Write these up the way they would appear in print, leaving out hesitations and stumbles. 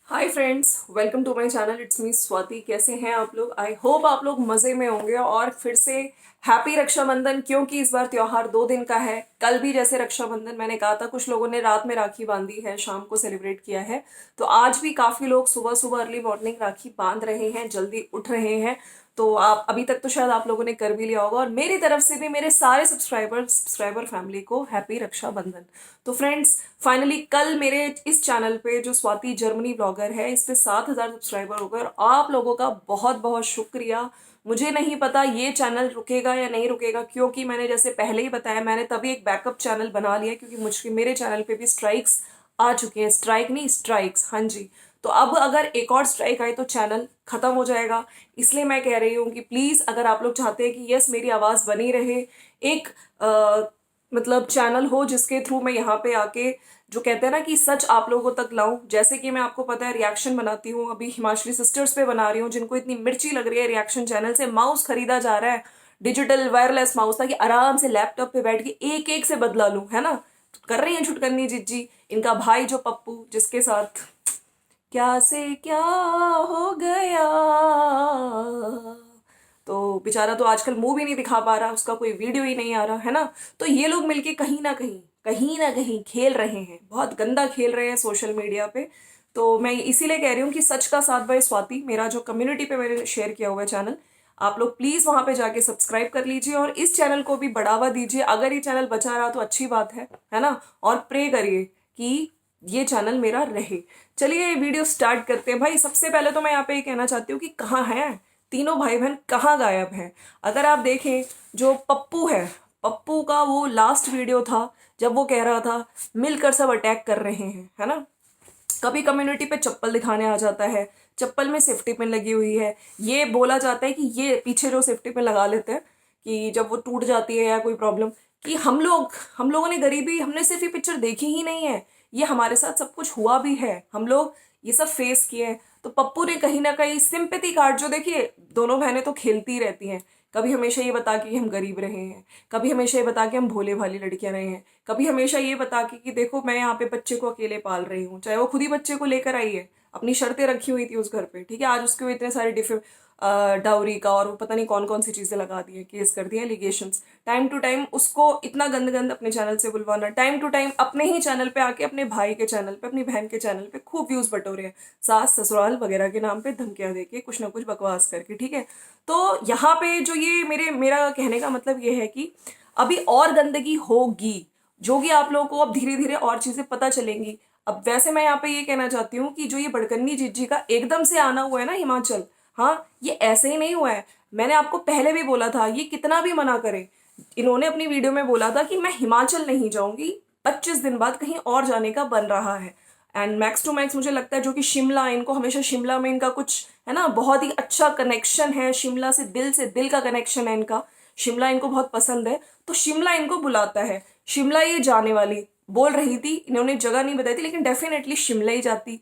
Hi friends, welcome to my channel. It's me Swati. कैसे हैं आप लोग? आई होप आप लोग मज़े में होंगे। और फिर से हैप्पी रक्षाबंधन, क्योंकि इस बार त्योहार 2 दिन का है। कल भी जैसे रक्षाबंधन मैंने कहा था, कुछ लोगों ने रात में राखी बांधी है, शाम को सेलिब्रेट किया है। तो आज भी काफ़ी लोग सुबह सुबह अर्ली मॉर्निंग राखी बांध रहे हैं, जल्दी उठ रहे हैं। तो आप अभी तक तो शायद आप लोगों ने कर भी लिया होगा। और मेरी तरफ से भी मेरे सारे सब्सक्राइबर फैमिली को हैप्पी रक्षाबंधन। तो फ्रेंड्स, फाइनली कल मेरे इस चैनल पे जो स्वाति जर्मनी ब्लॉगर है, इस पे 7,000 सब्सक्राइबर हो गए। और आप लोगों का बहुत बहुत शुक्रिया। मुझे नहीं पता ये चैनल रुकेगा या नहीं रुकेगा, क्योंकि मैंने जैसे पहले ही बताया, मैंने तभी एक बैकअप चैनल बना लिया, क्योंकि मुझे मेरे चैनल पे भी स्ट्राइक्स आ चुके हैं। स्ट्राइक नहीं, स्ट्राइक्स, हाँ जी। तो अब अगर एक और स्ट्राइक आए तो चैनल खत्म हो जाएगा। इसलिए मैं कह रही हूँ कि प्लीज, अगर आप लोग चाहते हैं कि यस मेरी आवाज बनी रहे, एक मतलब चैनल हो जिसके थ्रू मैं यहाँ पे आके जो कहते हैं ना कि सच आप लोगों तक लाऊं। जैसे कि मैं आपको पता है रिएक्शन बनाती हूँ, अभी हिमाचली सिस्टर्स पे बना रही हूँ, जिनको इतनी मिर्ची लग रही है रिएक्शन चैनल से। माउस खरीदा जा रहा है, डिजिटल वायरलेस माउस, ताकि आराम से लैपटॉप पे बैठ के एक एक से बदला लूं, है ना। कर रही है छुटकन्नी जिज्जी, इनका भाई जो पप्पू, जिसके साथ क्या से क्या हो गया। तो बेचारा तो आजकल मुंह भी नहीं दिखा पा रहा, उसका कोई वीडियो ही नहीं आ रहा, है ना। तो ये लोग मिलके कहीं ना कहीं खेल रहे हैं, बहुत गंदा खेल रहे हैं सोशल मीडिया पे। तो मैं इसीलिए कह रही हूँ कि सच का साथ बाय स्वाति, मेरा जो कम्युनिटी पे मैंने शेयर किया हुआ है चैनल, आप लोग प्लीज वहां पे जाके सब्सक्राइब कर लीजिए और इस चैनल को भी बढ़ावा दीजिए। अगर ये चैनल बचा रहा तो अच्छी बात है ना। और प्रे करिए कि ये चैनल मेरा रहे। चलिए ये वीडियो स्टार्ट करते हैं। भाई सबसे पहले तो मैं यहाँ पे ये कहना चाहती हूँ कि कहाँ हैं तीनों भाई बहन, कहाँ गायब हैं। अगर आप देखें, जो पप्पू है, पप्पू का वो लास्ट वीडियो था जब वो कह रहा था मिलकर सब अटैक कर रहे हैं, है ना। कभी कम्युनिटी पे चप्पल दिखाने आ जाता है, चप्पल में सेफ्टी पिन लगी हुई है। ये बोला जाता है कि ये पीछे जो सेफ्टी पिन लगा लेते हैं कि जब वो टूट जाती है या कोई प्रॉब्लम, कि हम लोगों ने गरीबी, हमने सिर्फ ये पिक्चर देखी ही नहीं है, ये हमारे साथ सब कुछ हुआ भी है, हम लोग ये सब फेस किए हैं। तो पप्पू ने कहीं ना कहीं सिंपैथी कार्ड, जो देखिए दोनों बहनें तो खेलती रहती हैं, कभी हमेशा ये बता के कि हम गरीब रहे हैं, कभी हमेशा ये बता के हम भोले भाली लड़कियां रहे हैं, कभी हमेशा ये बता के कि देखो मैं यहाँ पे बच्चे को अकेले पाल रही हूँ, चाहे वो खुद ही बच्चे को लेकर आई है, अपनी शर्तें रखी हुई थी उस घर पे, ठीक है। आज उसके इतने सारे डाउरी का और वो पता नहीं कौन कौन सी चीजें लगा दी है, केस कर दिए, एलिगेशंस। टाइम टू टाइम उसको इतना गंद गंद अपने चैनल से बुलवाना, टाइम टू टाइम अपने ही चैनल पे आके अपने भाई के चैनल पे, अपनी बहन के चैनल पे खूब व्यूज बटोरे हैं, सास ससुराल वगैरह के नाम पे धमकियां देके, कुछ ना कुछ बकवास करके, ठीक है। तो यहाँ पे जो ये मेरा कहने का मतलब ये है कि अभी और गंदगी होगी, जो कि आप लोगों को अब धीरे धीरे और चीजें पता चलेंगी। अब वैसे मैं यहाँ पे ये कहना चाहती हूँ कि जो ये बड़कन्नी जिज्जी का एकदम से आना हुआ है ना हिमाचल, हाँ, ये ऐसे ही नहीं हुआ है। मैंने आपको पहले भी बोला था, ये कितना भी मना करे, इन्होंने अपनी वीडियो में बोला था कि मैं हिमाचल नहीं जाऊंगी, 25 दिन बाद कहीं और जाने का बन रहा है। एंड मैक्स टू मैक्स मुझे लगता है जो कि शिमला, इनको हमेशा शिमला में इनका कुछ है ना, बहुत ही अच्छा कनेक्शन है शिमला से दिल का कनेक्शन है इनका। शिमला इनको बहुत पसंद है, तो शिमला इनको बुलाता है। शिमला ये जाने वाली बोल रही थी, इन्होंने जगह नहीं बताई थी, लेकिन डेफिनेटली शिमला ही जाती।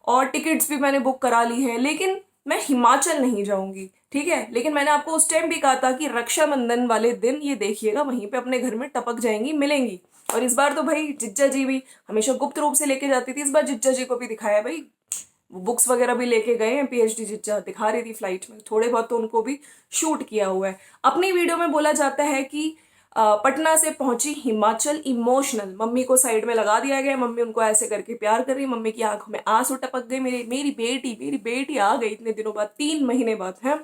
और टिकट्स भी मैंने बुक करा ली है, लेकिन मैं हिमाचल नहीं जाऊंगी, ठीक है। लेकिन मैंने आपको उस टाइम भी कहा था कि रक्षाबंधन वाले दिन ये देखिएगा, वहीं पे अपने घर में टपक जाएंगी, मिलेंगी। और इस बार तो भाई जिज्जा जी भी हमेशा गुप्त रूप से लेके जाती थी, इस बार जिज्जा जी को भी दिखाया भाई, वो बुक्स वगैरह भी लेके गए हैं, पीएचडी जिज्जा दिखा रही थी फ्लाइट में, थोड़े बहुत तो उनको भी शूट किया हुआ है। अपनी वीडियो में बोला जाता है कि पटना से पहुंची हिमाचल इमोशनल, मम्मी को साइड में लगा दिया गया, मम्मी उनको ऐसे करके प्यार कर रही, मम्मी की आंखों में आंसू टपक गए, मेरी बेटी आ गई इतने दिनों बाद, 3 महीने बाद है।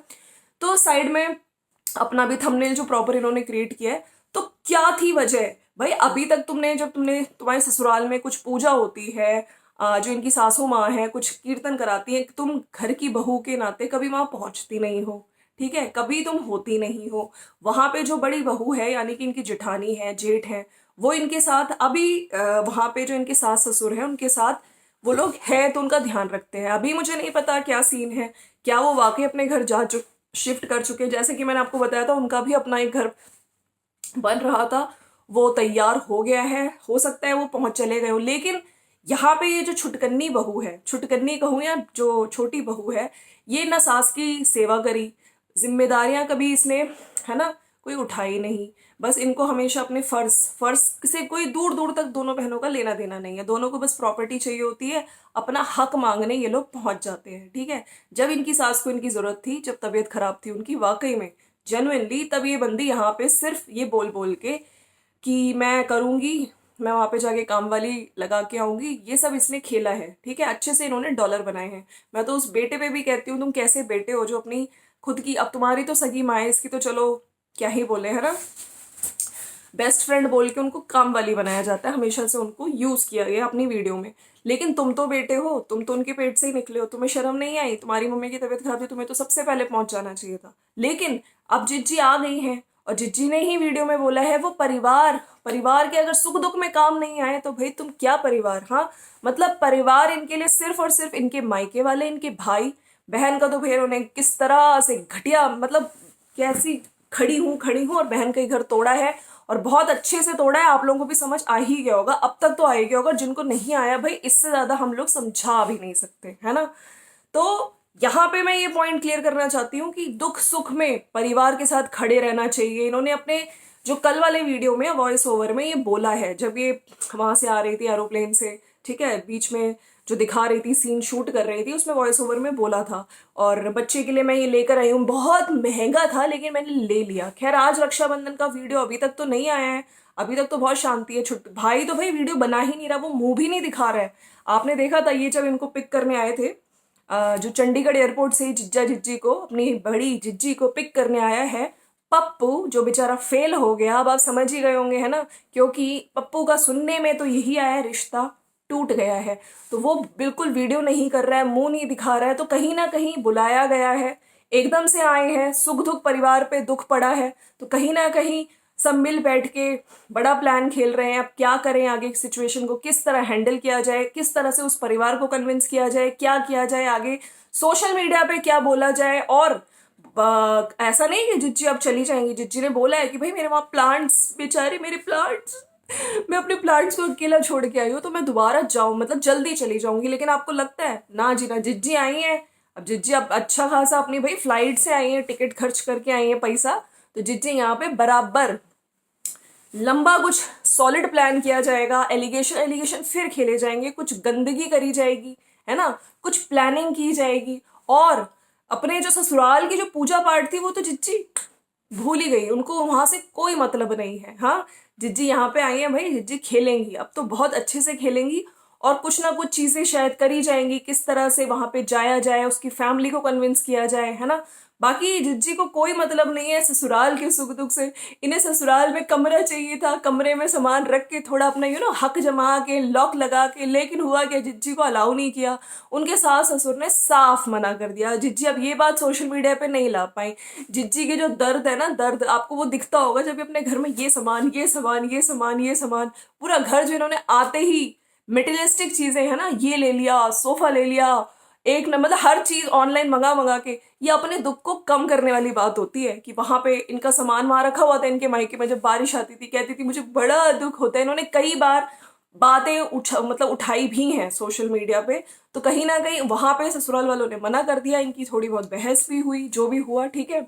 तो साइड में अपना भी थंबनेल जो प्रॉपर इन्होंने क्रिएट किया है। तो क्या थी वजह भाई? अभी तक जब तुम्हारे ससुराल में कुछ पूजा होती है, जो इनकी सासू माँ है कुछ कीर्तन कराती है, तुम घर की बहू के नाते कभी वहां पहुंचती नहीं हो, ठीक है, कभी तुम होती नहीं हो। वहां पे जो बड़ी बहू है, यानी कि इनकी जेठानी है, जेठ है, वो इनके साथ अभी वहां पे जो इनके सास ससुर है उनके साथ वो लोग हैं, तो उनका ध्यान रखते हैं। अभी मुझे नहीं पता क्या सीन है, क्या वो वाकई अपने घर शिफ्ट कर चुके हैं। जैसे कि मैंने आपको बताया था, उनका भी अपना एक घर बन रहा था, वो तैयार हो गया है, हो सकता है वो पहुंच चले गए हो। लेकिन यहाँ पे ये जो छुटकन्नी बहू है, छुटकन्नी कहूँ या जो छोटी बहू है, ये ना सास की सेवा करी, जिम्मेदारियां कभी इसने, है ना, कोई उठा ही नहीं। बस इनको हमेशा अपने फर्ज फर्ज से कोई दूर दूर तक दोनों बहनों का लेना देना नहीं है, दोनों को बस प्रॉपर्टी चाहिए होती है, अपना हक मांगने ये लोग पहुंच जाते हैं। ठीक है, जब इनकी सास को इनकी जरूरत थी, जब तबीयत खराब थी उनकी वाकई में जेन्युइनली, तब ये बंदी यहाँ पे सिर्फ ये बोल बोल के कि मैं करूंगी, मैं वहां पे जाके काम वाली लगा के आऊंगी, ये सब इसने खेला है। ठीक है, अच्छे से इन्होंने डॉलर बनाए हैं। मैं तो उस बेटे पे भी कहती हूँ, तुम कैसे बेटे हो जो अपनी खुद की, अब तुम्हारी तो सगी माँ है, इसकी तो चलो क्या ही बोले, है ना, बेस्ट फ्रेंड बोल के उनको काम वाली बनाया जाता है, हमेशा से उनको यूज किया गया अपनी वीडियो में। लेकिन तुम तो बेटे हो, तुम तो उनके पेट से ही निकले हो, तुम्हें शर्म नहीं आई? तुम्हारी मम्मी की तबीयत खराब थी, तुम्हें तो सबसे पहले पहुंच जाना चाहिए था। लेकिन अब जिज्जी आ गई हैं और जिज्जी ने ही वीडियो में बोला है वो परिवार, परिवार के अगर सुख दुख में काम नहीं आए तो भाई तुम क्या परिवार। हाँ, मतलब परिवार इनके लिए सिर्फ और सिर्फ इनके मायके वाले, इनके भाई बहन का तो फिर उन्हें किस तरह से घटिया, मतलब कैसी खड़ी हूं और बहन का ही घर तोड़ा है, और बहुत अच्छे से तोड़ा है। आप लोगों को भी समझ आ ही गया होगा, अब तक तो आ ही गया होगा, जिनको नहीं आया भाई इससे ज्यादा हम लोग समझा भी नहीं सकते, है ना। तो यहाँ पे मैं ये पॉइंट क्लियर करना चाहती हूँ कि दुख सुख में परिवार के साथ खड़े रहना चाहिए। इन्होंने अपने जो कल वाले वीडियो में वॉइस ओवर में ये बोला है, जब ये वहां से आ रही थी एरोप्लेन से, ठीक है, बीच में जो दिखा रही थी सीन शूट कर रही थी, उसमें वॉइस ओवर में बोला था, और बच्चे के लिए मैं ये लेकर आई हूँ, बहुत महंगा था लेकिन मैंने ले लिया। खैर आज रक्षाबंधन का वीडियो अभी तक तो नहीं आया है, अभी तक तो बहुत शांति है। छुट्टी भाई तो भाई वीडियो बना ही नहीं रहा, वो मुंह भी नहीं दिखा रहा है। आपने देखा था ये जब इनको पिक करने आए थे, जो चंडीगढ़ एयरपोर्ट से जिज्जा जिज्जी को, अपनी बड़ी जिज्जी को पिक करने आया है पप्पू, जो बेचारा फेल हो गया। अब आप समझ ही गए होंगे, है ना, क्योंकि पप्पू का सुनने में तो यही आया रिश्ता टूट गया है। तो वो बिल्कुल वीडियो नहीं कर रहा है, मुंह नहीं दिखा रहा है, तो कहीं ना कहीं बुलाया गया है, एकदम से आए हैं, सुख दुख परिवार पे दुख पड़ा है, तो कहीं ना कहीं सब मिल बैठ के बड़ा प्लान खेल रहे हैं। अब क्या करें, आगे सिचुएशन को किस तरह हैंडल किया जाए, किस तरह से उस परिवार को कन्विंस किया जाए, क्या किया जाए आगे, सोशल मीडिया पे क्या बोला जाए। और ऐसा नहीं कि जिज्जी अब चली जाएंगी, जिज्जी ने बोला है कि भाई मेरे वहां प्लांट्स, बेचारे मेरे प्लांट्स, मैं अपने प्लांट्स को अकेला छोड़ के आई हूँ, तो मैं दोबारा जाऊं, मतलब जल्दी चली जाऊंगी। लेकिन आपको लगता है ना जी ना, जिज्जी आई है, अब जिज्जी अब अच्छा खासा अपनी भाई फ्लाइट से आई है, टिकट खर्च करके आई है पैसा, तो जिज्जी यहाँ पे बराबर लंबा कुछ सॉलिड प्लान किया जाएगा, एलिगेशन एलिगेशन फिर खेले जाएंगे, कुछ गंदगी करी जाएगी, है ना, कुछ प्लानिंग की जाएगी। और अपने जो ससुराल की जो पूजा पाठ थी वो तो जिज्जी भूल ही गई, उनको वहां से कोई मतलब नहीं है। हाँ, जिज्जी यहाँ पे आई है भाई, जिज्जी खेलेंगी, अब तो बहुत अच्छे से खेलेंगी, और कुछ ना कुछ चीजें शायद करी जाएंगी, किस तरह से वहां पे जाया जाए, उसकी फैमिली को कन्विंस किया जाए, है ना। बाकी जिज्जी को कोई मतलब नहीं है ससुराल के सुख दुख से। इन्हें ससुराल में कमरा चाहिए था, कमरे में सामान रख के थोड़ा अपना हक जमा के लॉक लगा के, लेकिन हुआ क्या, जिज्जी को अलाउ नहीं किया, उनके सास ससुर ने साफ मना कर दिया। जिज्जी अब ये बात सोशल मीडिया पे नहीं ला पाई। जिज्जी के जो दर्द है ना, दर्द आपको वो दिखता होगा जब अपने घर में ये सामान ये सामान ये सामान ये सामान, पूरा घर जो इन्होंने आते ही मेटेरियलिस्टिक चीजें, है ना, ये ले लिया, सोफा ले लिया, एक न मतलब हर चीज ऑनलाइन मंगा मंगा के, ये अपने दुख को कम करने वाली बात होती है। कि वहां पे इनका सामान वहां रखा हुआ था इनके मायके में, जब बारिश आती थी कहती थी मुझे बड़ा दुख होता है। इन्होंने कई बार बातें उठाई भी हैं सोशल मीडिया पे, तो कहीं ना कहीं वहां पे ससुराल वालों ने मना कर दिया, इनकी थोड़ी बहुत बहस भी हुई, जो भी हुआ ठीक है।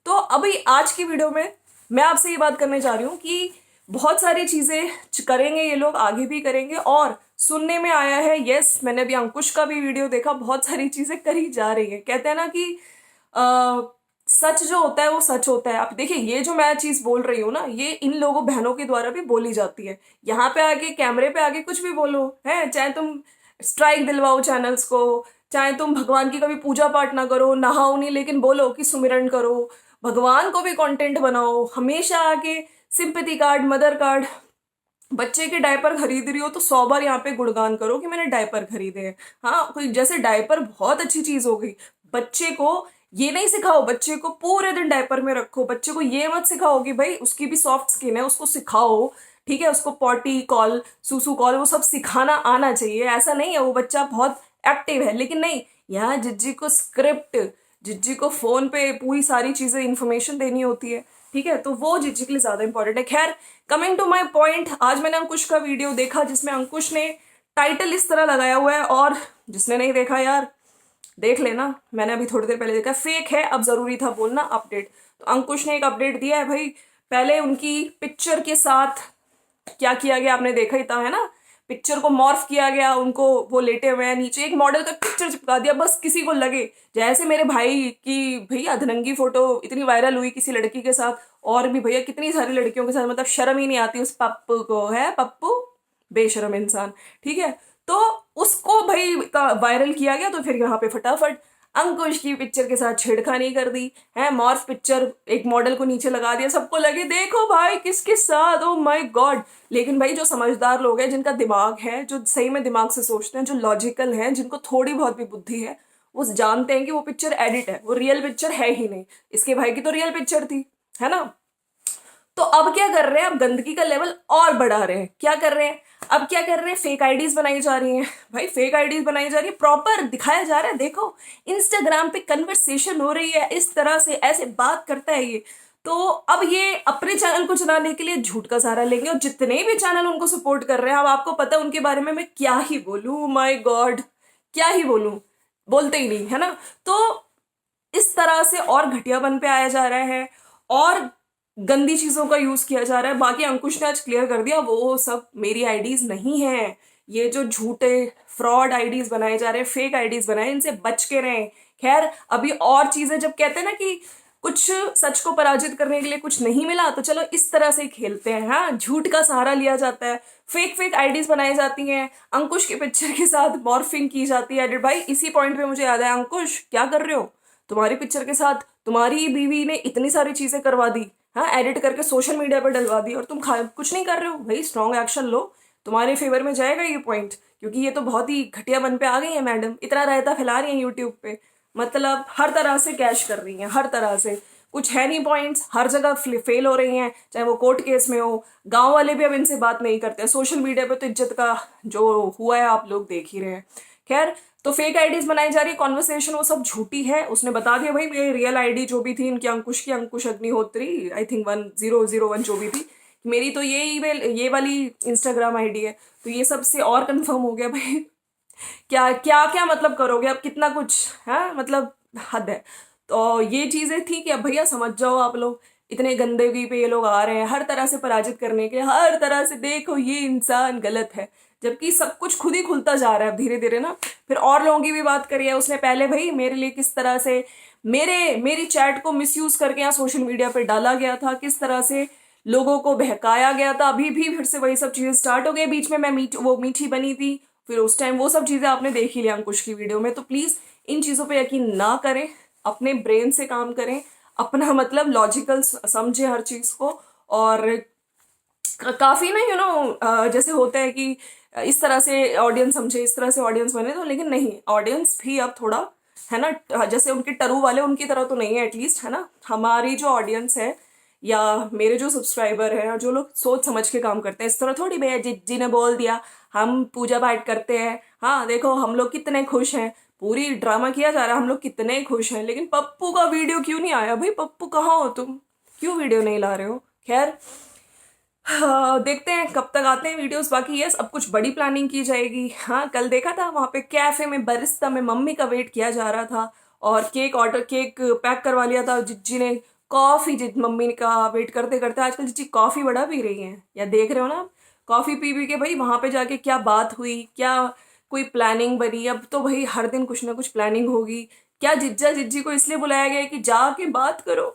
तो अभी आज की वीडियो में मैं आपसे ये बात करने जा रही हूँ कि बहुत सारी चीजें करेंगे ये लोग, आगे भी करेंगे। और सुनने में आया है, यस, मैंने अभी अंकुश का भी वीडियो देखा, बहुत सारी चीजें करी जा रही है। कहते हैं ना कि सच जो होता है वो सच होता है। आप देखिए, ये जो मैं चीज बोल रही हूँ ना, ये इन लोगों बहनों के द्वारा भी बोली जाती है। यहाँ पे आके कैमरे पे आके कुछ भी बोलो, है, चाहे तुम स्ट्राइक दिलवाओ चैनल्स को, चाहे तुम भगवान की कभी पूजा पाठ ना करो, नहाओ नहीं, लेकिन बोलो कि सुमिरन करो, भगवान को भी कंटेंट बनाओ, हमेशा आके सिंपैथी कार्ड, मदर कार्ड, बच्चे के डायपर खरीद रही हो तो 100 बार यहाँ पे गुणगान करो कि मैंने डायपर खरीदे हैं। हाँ, कोई जैसे डायपर बहुत अच्छी चीज हो गई। बच्चे को ये नहीं सिखाओ, बच्चे को पूरे दिन डायपर में रखो, बच्चे को ये मत सिखाओ कि भाई उसकी भी सॉफ्ट स्किन है, उसको सिखाओ, ठीक है, उसको पॉटी कॉल, सुसु कॉल, वो सब सिखाना आना चाहिए। ऐसा नहीं है वो बच्चा बहुत एक्टिव है, लेकिन नहीं, यहाँ जिज्जी को स्क्रिप्ट, जिज्जी को फोन पे पूरी सारी चीजें इंफॉर्मेशन देनी होती है, ठीक है, तो वो जिज्जी के लिए ज्यादा इंपॉर्टेंट है। खैर, कमिंग टू माई पॉइंट, आज मैंने अंकुश का वीडियो देखा जिसमें अंकुश ने टाइटल इस तरह लगाया हुआ है, और जिसने नहीं देखा यार देख लेना, मैंने अभी थोड़ी देर पहले देखा, फेक है अब जरूरी था बोलना अपडेट। तो अंकुश ने एक अपडेट दिया है भाई, पहले उनकी पिक्चर के साथ क्या किया गया आपने देखा ही था, है ना, पिक्चर को मॉर्फ किया गया, उनको वो लेटे हुए हैं नीचे एक मॉडल का पिक्चर चिपका दिया, बस किसी को लगे जैसे मेरे भाई की भैया अधनंगी फोटो इतनी वायरल हुई किसी लड़की के साथ, और भी भैया कितनी सारी लड़कियों के साथ, मतलब शर्म ही नहीं आती उस पप्पू को, है पप्पू बेशरम इंसान, ठीक है। तो उसको भाई वायरल किया गया, तो फिर यहाँ पे फटाफट अंकुश की पिक्चर के साथ छेड़खानी कर दी है, मॉर्फ पिक्चर एक मॉडल को नीचे लगा दिया, सबको लगे देखो भाई किसके साथ, ओ माय गॉड। लेकिन भाई जो समझदार लोग हैं, जिनका दिमाग है, जो सही में दिमाग से सोचते हैं, जो लॉजिकल हैं, जिनको थोड़ी बहुत भी बुद्धि है, वो जानते हैं कि वो पिक्चर एडिट है, वो रियल पिक्चर है ही नहीं। इसके भाई की तो रियल पिक्चर थी, है ना। तो अब क्या कर रहे हैं, अब गंदगी का लेवल और बढ़ा रहे हैं। क्या कर रहे हैं, अब क्या कर रहे हैं, फेक आईडीज बनाई जा रही हैं भाई, फेक आईडीज बनाई जा रही है, प्रॉपर दिखाया जा रहा है, देखो इंस्टाग्राम पे कन्वर्सेशन हो रही है, इस तरह से ऐसे बात करता है ये। तो अब ये अपने चैनल को चलाने के लिए झूठ का सहारा लेंगे, और जितने भी चैनल उनको सपोर्ट कर रहे हैं, अब आपको पता है उनके बारे में मैं क्या ही बोलूं, माय गॉड क्या ही बोलूं, बोलते ही नहीं, है ना। तो इस तरह से और घटियापन पे आया जा रहा है, और गंदी चीजों का यूज किया जा रहा है। बाकी अंकुश ने आज क्लियर कर दिया वो सब मेरी आईडीज नहीं है, ये जो झूठे फ्रॉड आईडीज बनाए जा रहे हैं, फेक आईडीज बनाए, इनसे बच के रहें। खैर अभी और चीजें, जब कहते हैं ना कि कुछ सच को पराजित करने के लिए कुछ नहीं मिला, तो चलो इस तरह से खेलते हैं, हाँ, झूठ का सहारा लिया जाता है, फेक फेक आईडीज बनाई जाती हैं, अंकुश के पिक्चर के साथ मॉर्फिंग की जाती है। एडिट भाई इसी पॉइंट पे मुझे याद है, अंकुश क्या कर रहे हो, तुम्हारी पिक्चर के साथ तुम्हारी बीवी ने इतनी सारी चीजें करवा दी, हाँ, एडिट करके सोशल मीडिया पर डलवा दी, और तुम कुछ नहीं कर रहे हो। भाई स्ट्रॉन्ग एक्शन लो, तुम्हारे फेवर में जाएगा ये पॉइंट, क्योंकि ये तो बहुत ही घटिया बन पे आ गई है मैडम, इतना रायता फैला रही है यूट्यूब पे, मतलब हर तरह से कैश कर रही हैं, हर तरह से, कुछ है नहीं पॉइंट्स, हर जगह फेल हो रही हैं, चाहे वो कोर्ट केस में हो। गांव वाले भी अब इनसे बात नहीं करते, सोशल मीडिया पे तो इज्जत का जो हुआ है आप लोग देख ही रहे हैं। खैर, तो फेक आईडीज बनाई जा रही है, कॉन्वर्सेशन वो सब झूठी है, उसने बता दिया भाई मेरी रियल आईडी जो भी थी इनकी, अंकुश की, अंकुश अग्निहोत्री आई थिंक 1001 जो भी थी, मेरी तो ये ईमेल ये वाली इंस्टाग्राम आईडी है। तो ये सबसे और कंफर्म हो गया भाई क्या क्या क्या मतलब करोगे अब, कितना कुछ है, मतलब हद है। तो ये चीजें थी कि अब भैया समझ जाओ आप लोग, इतने गंदगी पे ये लोग आ रहे हैं हर तरह से पराजित करने के लिए, हर तरह से, देखो ये इंसान गलत है, जबकि सब कुछ खुद ही खुलता जा रहा है अब धीरे धीरे ना। फिर और लोगों की भी बात करी है उसने, पहले भाई मेरे लिए किस तरह से मेरी चैट को मिसयूज करके यहाँ सोशल मीडिया पे डाला गया था, किस तरह से लोगों को बहकाया गया था, अभी भी फिर से वही सब चीजें स्टार्ट हो गई। बीच में मैं वो मीठी बनी थी, फिर उस टाइम वो सब चीजें आपने देख ही लिया अंकुश की वीडियो में। तो प्लीज इन चीजों पे यकीन ना करें, अपने ब्रेन से काम करें, अपना मतलब लॉजिकल समझे हर चीज को। और काफी ना जैसे होता है कि इस तरह से ऑडियंस समझे, इस तरह से ऑडियंस बने, तो लेकिन नहीं, ऑडियंस भी अब थोड़ा, है ना, जैसे उनके टरू वाले उनकी तरह तो नहीं है एटलीस्ट, है ना। हमारी जो ऑडियंस है या मेरे जो सब्सक्राइबर है, और जो लोग सोच समझ के काम करते हैं, इस तरह थोड़ी भैया जी ने बोल दिया हम पूजा पाठ करते हैं, हाँ देखो हम लोग कितने खुश हैं, पूरी ड्रामा किया जा रहा है हम लोग कितने खुश हैं, लेकिन पप्पू का वीडियो क्यों नहीं आया भाई, पप्पू कहाँ हो तुम, क्यों वीडियो नहीं ला रहे हो। खैर हाँ, देखते हैं कब तक आते हैं वीडियोस। बाकी यस अब कुछ बड़ी प्लानिंग की जाएगी। हाँ कल देखा था वहां पे कैफे में बरिस्ता में मम्मी का वेट किया जा रहा था, और केक पैक करवा लिया था जिज्जी ने, कॉफी मम्मी का वेट करते करते आजकल जिज्जी कॉफी बड़ा पी रही है, या देख रहे हो ना, कॉफी पी पी के भाई वहां पे जाके क्या बात हुई, क्या कोई प्लानिंग बनी। अब तो भाई हर दिन कुछ ना कुछ प्लानिंग होगी। क्या जिज्जा जिज्जी को इसलिए बुलाया गया है कि जाके बात करो,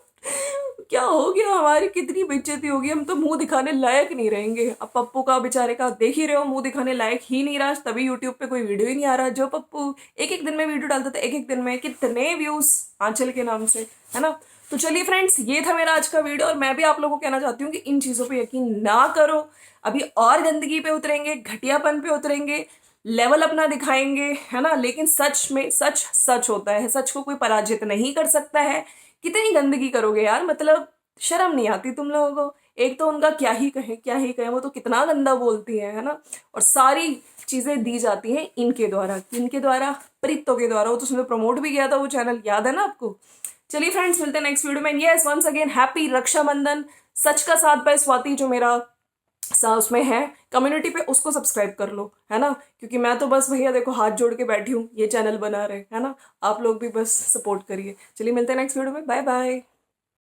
क्या हो गया, हमारी कितनी बेइज्जती होगी, हम तो मुंह दिखाने लायक नहीं रहेंगे। अब पप्पू का बेचारे का देख ही रहे हो, मुंह दिखाने लायक ही नहीं रहा, तभी यूट्यूब पे कोई वीडियो ही नहीं आ रहा। जो पप्पू एक एक दिन में वीडियो डालता था, एक एक दिन में कितने व्यूज आंचल के नाम से, है ना। तो चलिए फ्रेंड्स, ये था मेरा आज का वीडियो, और मैं भी आप लोगों को कहना चाहती हूँ कि इन चीजों पे यकीन ना करो। अभी और गंदगी पे उतरेंगे, घटियापन पे उतरेंगे, लेवल अपना दिखाएंगे, है ना। लेकिन सच में सच सच होता है, सच को कोई पराजित नहीं कर सकता है। कितनी गंदगी करोगे यार, मतलब शर्म नहीं आती तुम लोगों को। एक तो उनका क्या ही कहें क्या ही कहें, वो तो कितना गंदा बोलती है ना। और सारी चीजें दी जाती हैं इनके द्वारा प्रीतो के द्वारा। वो तो उसने प्रमोट भी किया था वो चैनल, याद है ना आपको। चलिए फ्रेंड्स, मिलते हैं नेक्स्ट वीडियो में। Yes once again happy Rakshabandhan. सच का साथ बाय स्वाति जो मेरा उसमें है कम्युनिटी पे, उसको सब्सक्राइब कर लो, है ना। क्योंकि मैं तो बस भैया देखो हाथ जोड़ के बैठी हूँ, ये चैनल बना रहे, है ना। आप लोग भी बस सपोर्ट करिए। चलिए मिलते हैं नेक्स्ट वीडियो में, बाय बाय।